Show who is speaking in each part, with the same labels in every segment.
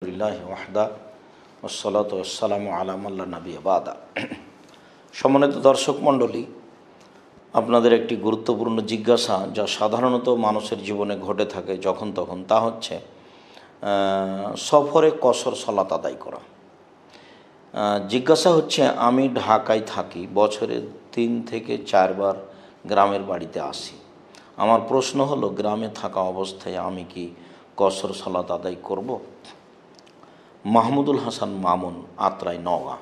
Speaker 1: লিল্লাহি ওয়াহদা ওয়াসসালাতু ওয়াসসালামু আলা মান লা নাবিয়্যা বা'দা। সম্মানিত দর্শক মণ্ডলী, আপনাদের একটি গুরুত্বপূর্ণ জিজ্ঞাসা যা সাধারণত মানুষের জীবনে ঘটে থাকে যখন তখন, তা হচ্ছে সফরে কসর সালাত আদায় করা। জিজ্ঞাসা হচ্ছে, আমি ঢাকায় থাকি, বছরে 3 থেকে 4 বার গ্রামের বাড়িতে আসি। আমার প্রশ্ন হলো, গ্রামে থাকা অবস্থায় আমি কি কসর সালাত আদায় করব? মাহমুদুল হাসান মামুন, আত্রাই, নওগাঁ।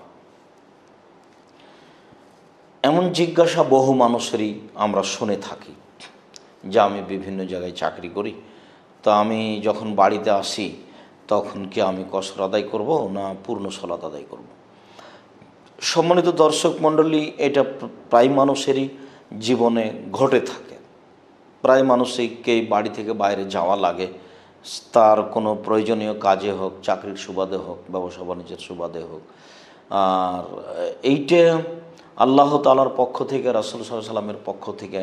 Speaker 1: এমন জিজ্ঞাসা বহু মানুষেরই আমরা শুনে থাকি যে আমি বিভিন্ন জায়গায় চাকরি করি, তো আমি যখন বাড়িতে আসি তখন কি আমি কসর আদায় করব না পূর্ণ সালাত আদায় করব? সম্মানিত দর্শক মণ্ডলী, এটা প্রায় মানুষেরই জীবনে ঘটে থাকে। প্রায় মানুষকেই বাড়ি থেকে বাইরে যাওয়া লাগে, তার কোনো প্রয়োজনীয় কাজে হোক, চাকরির সুবাদে হোক, ব্যবসা বাণিজ্যের সুবাদে হোক। আর এইটা আল্লাহ তাআলার পক্ষ থেকে, রাসূল সাল্লাল্লাহু আলাইহি ওয়াসাল্লামের পক্ষ থেকে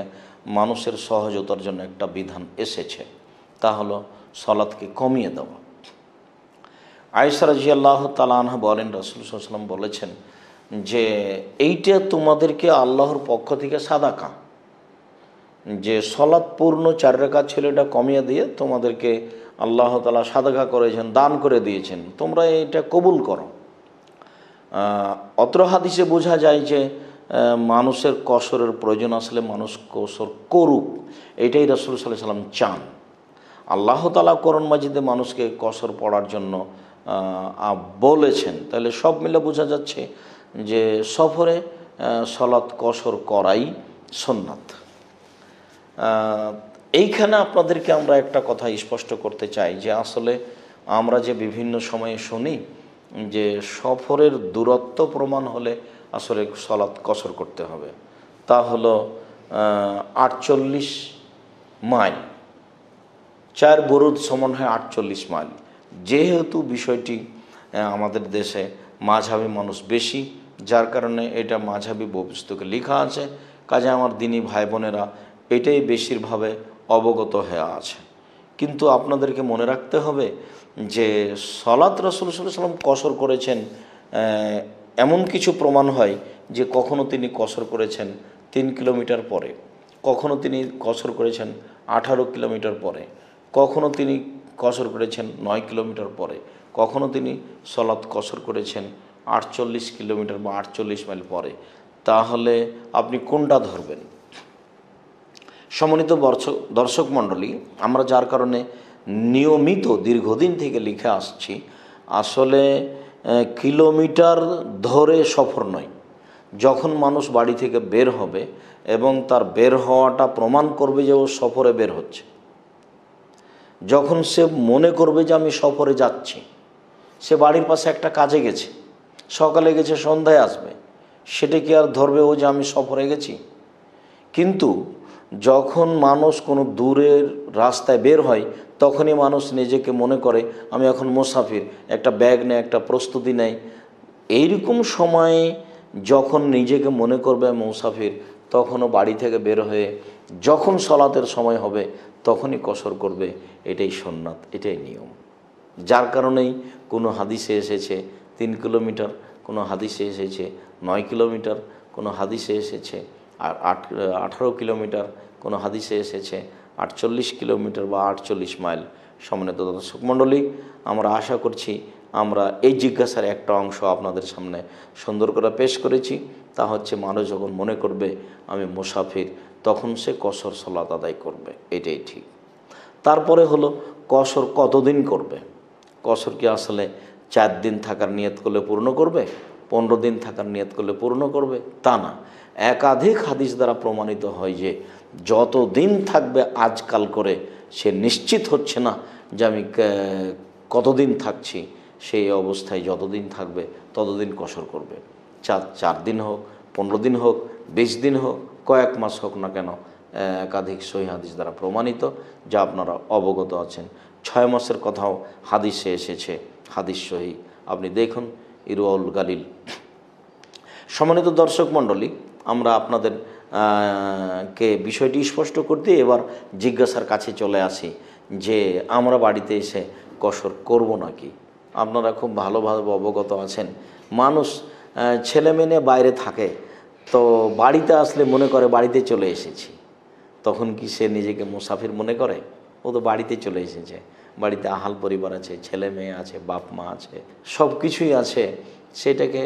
Speaker 1: মানুষের সহজতার জন্য একটা বিধান এসেছে, তা হলো সালাতকে কমিয়ে দেওয়া। আয়েশা রাদিয়াল্লাহু তাআলা আনহা বলেন, রাসূল সাল্লাল্লাহু আলাইহি ওয়াসাল্লাম বলেছেন যে এইটা তোমাদেরকে আল্লাহর পক্ষ থেকে সাদাকা, যে সালাত পূর্ণ 4 রাকাত ছিল, এটা কমিয়ে দিয়ে তোমাদেরকে আল্লাহ তাআলা সাদাকা করেছেন, দান করে দিয়েছেন, তোমরা এটা কবুল করো। অত্র হাদিসে বোঝা যায় যে মানুষের কসরের প্রয়োজন আসলে মানুষ কসর করুক, এটাই রাসূল সাল্লাল্লাহু আলাইহি ওয়াসাল্লাম চান। আল্লাহ তাআলা কোরআন মাজিদে মানুষকে কসর পড়ার জন্য বলেছেন, তাহলে সব মিলে বোঝা যাচ্ছে যে সফরে সালাত কসর করাই সুন্নাত। এইখানে আপনাদেরকে আমরা একটা কথা স্পষ্ট করতে চাই যে আসলে আমরা যে বিভিন্ন সময়ে শুনি যে সফরের দূরত্ব প্রমাণ হলে আসলে সালাত কসর করতে হবে, তা হলো 48 মাইল, 4 বুরুদ সমান হয় 48 মাইল। যেহেতু বিষয়টি আমাদের দেশে মাযহাবী মানুষ বেশি, যার কারণে এটা মাযহাবী পুস্তকে লেখা আছে, কাজে আমার দিনী ভাই বোনেরা এটাই বেশিরভাবে অবগত হয়ে আছে। কিন্তু আপনাদেরকে মনে রাখতে হবে যে সালাত রাসূল সাল্লাল্লাহু আলাইহি ওয়াসাল্লাম কসর করেছেন, এমন কিছু প্রমাণ হয় যে কখনো তিনি কসর করেছেন 3 কিলোমিটার পরে, কখনো তিনি কসর করেছেন 18 কিলোমিটার পরে, কখনো তিনি কসর করেছেন 9 কিলোমিটার পরে, কখনো তিনি সালাত কসর করেছেন 48 কিলোমিটার বা 48 মাইল পরে। তাহলে আপনি কোনটা ধরবেন? সম্মানিত দর্শক মণ্ডলী, আমরা যার কারণে নিয়মিত দীর্ঘদিন থেকে লিখে আসছি, আসলে কিলোমিটার ধরে সফর নয়। যখন মানুষ বাড়ি থেকে বের হবে এবং তার বের হওয়াটা প্রমাণ করবে যে ও সফরে বের হচ্ছে, যখন সে মনে করবে যে আমি সফরে যাচ্ছি, সে বাড়ির পাশে একটা কাজে গেছে, সকালে গেছে, সন্ধ্যায় আসবে, সেটা কি আর ধরবে ও যে আমি সফরে গেছি? কিন্তু যখন মানুষ কোনো দূরের রাস্তায় বের হয়, তখনই মানুষ নিজেকে মনে করে আমি এখন মুসাফির, একটা ব্যাগ নেয়, একটা প্রস্তুতি নেয়। এইরকম সময়ে যখন নিজেকে মনে করবে মুসাফির, তখনও বাড়ি থেকে বের হয়ে যখন সালাতের সময় হবে তখনই কসর করবে। এটাই সুন্নাত, এটাই নিয়ম। যার কারণেই কোনো হাদিসে এসেছে 3 কিলোমিটার, কোনো হাদিসে এসেছে 9 কিলোমিটার, কোনো হাদিসে এসেছে 18 কিলোমিটার, কোনো হাদিসে এসেছে 48 কিলোমিটার বা 48 মাইল। সম্মানিত দর্শক মণ্ডলী, আমরা আশা করছি আমরা এই জিজ্ঞাসার একটা অংশ আপনাদের সামনে সুন্দর করে পেশ করেছি। তা হচ্ছে মানুষ যখন মনে করবে আমি মুসাফির, তখন সে কসর সালাত আদায় করবে, এটাই ঠিক। তারপরে হলো কসর কতদিন করবে? কসর কি আসলে 4 দিন থাকার নিয়ত করলে পূর্ণ করবে, 15 দিন থাকার নিয়ত করলে পূর্ণ করবে? তা না, একাধিক হাদিস দ্বারা প্রমাণিত হয় যে যত দিন থাকবে আজকাল করে সে নিশ্চিত হচ্ছে না যে আমি কতদিন থাকছি, সেই অবস্থায় যতদিন থাকবে ততদিন কসর করবে। 4 দিন হোক, 15 দিন হোক, 20 দিন হোক, কয়েক মাস হোক না কেন, একাধিক সহিহ হাদিস দ্বারা প্রমাণিত, যা আপনারা অবগত আছেন। 6 মাসের কথাও হাদিসে এসেছে, হাদিস সহিহ, আপনি দেখুন ইরওয়াউল গালিল। সম্মানিত দর্শক মণ্ডলী, আমরা আপনাদের কে বিষয়টি স্পষ্ট করতে এবার জিজ্ঞাসার কাছে চলে আসি যে আমরা বাড়িতে এসে কসর করব নাকি। আপনারা খুব ভালোভাবে অবগত আছেন, মানুষ ছেলে মেয়ে বাইরে থাকে, তো বাড়িতে আসলে মনে করে বাড়িতে চলে এসেছি। তখন কি সে নিজেকে মুসাফির মনে করে? ও তো বাড়িতে চলে এসেছে, বাড়িতে আহাল পরিবার আছে, ছেলে মেয়ে আছে, বাপ মা আছে, সব কিছুই আছে। সেটাকে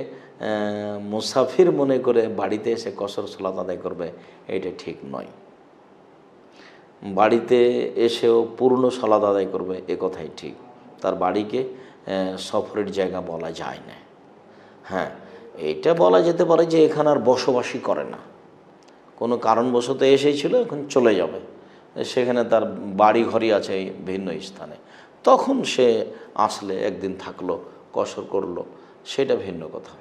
Speaker 1: মুসাফির মনে করে বাড়িতে এসে কসর সালাত আদায় করবে, এটা ঠিক নয়। বাড়িতে এসেও পূর্ণ সালাত আদায় করবে, এ কথাই ঠিক। তার বাড়িকে সফরের জায়গা বলা যায় না। হ্যাঁ, এটা বলা যেতে পারে যে এখানে আর বসবাসই করে না, কোনো কারণবশত এসেছিল, এখন চলে যাবে, সেখানে তার বাড়ি ঘরই আছে ভিন্ন স্থানে, তখন সে আসলে একদিন থাকলো, কসর করলো, সেটা ভিন্ন কথা।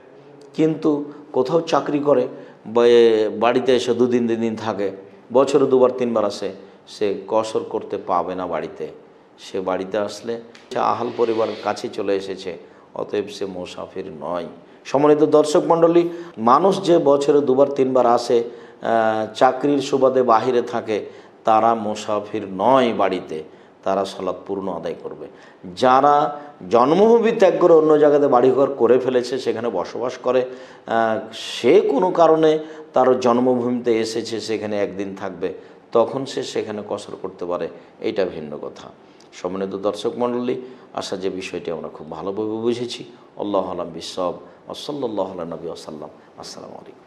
Speaker 1: কিন্তু কোথাও চাকরি করে, বাড়িতে এসে দুদিন 3 দিন থাকে, বছরে 2বার 3বার আসে, সে কসর করতে পাবে না বাড়িতে। সে বাড়িতে আসলে সে আহাল পরিবারের কাছে চলে এসেছে, অতএব সে মুসাফির নয়। সম্মানিত দর্শক মণ্ডলী, মানুষ যে বছরে 2বার 3বার আসে, চাকরির সুবাদে বাহিরে থাকে, তারা মুসাফির নয় বাড়িতে, তারা সালাত পূর্ণ আদায় করবে। যারা জন্মভূমি ত্যাগ করে অন্য জায়গাতে বাড়িঘর করে ফেলেছে, সেখানে বসবাস করে, সে কোনো কারণে তার জন্মভূমিতে এসেছে, সেখানে একদিন থাকবে, তখন সে সেখানে কসর করতে পারে, এটা ভিন্ন কথা। সম্মানিত দর্শক মণ্ডলী, আশা যে বিষয়টি আমরা খুব ভালোভাবে বুঝেছি। আল্লাহু আ'লাম বিসওয়াব। ওয়া সাল্লাল্লাহু আলা নবী ওয়া সাল্লাম। আসসালামু আলাইকুম।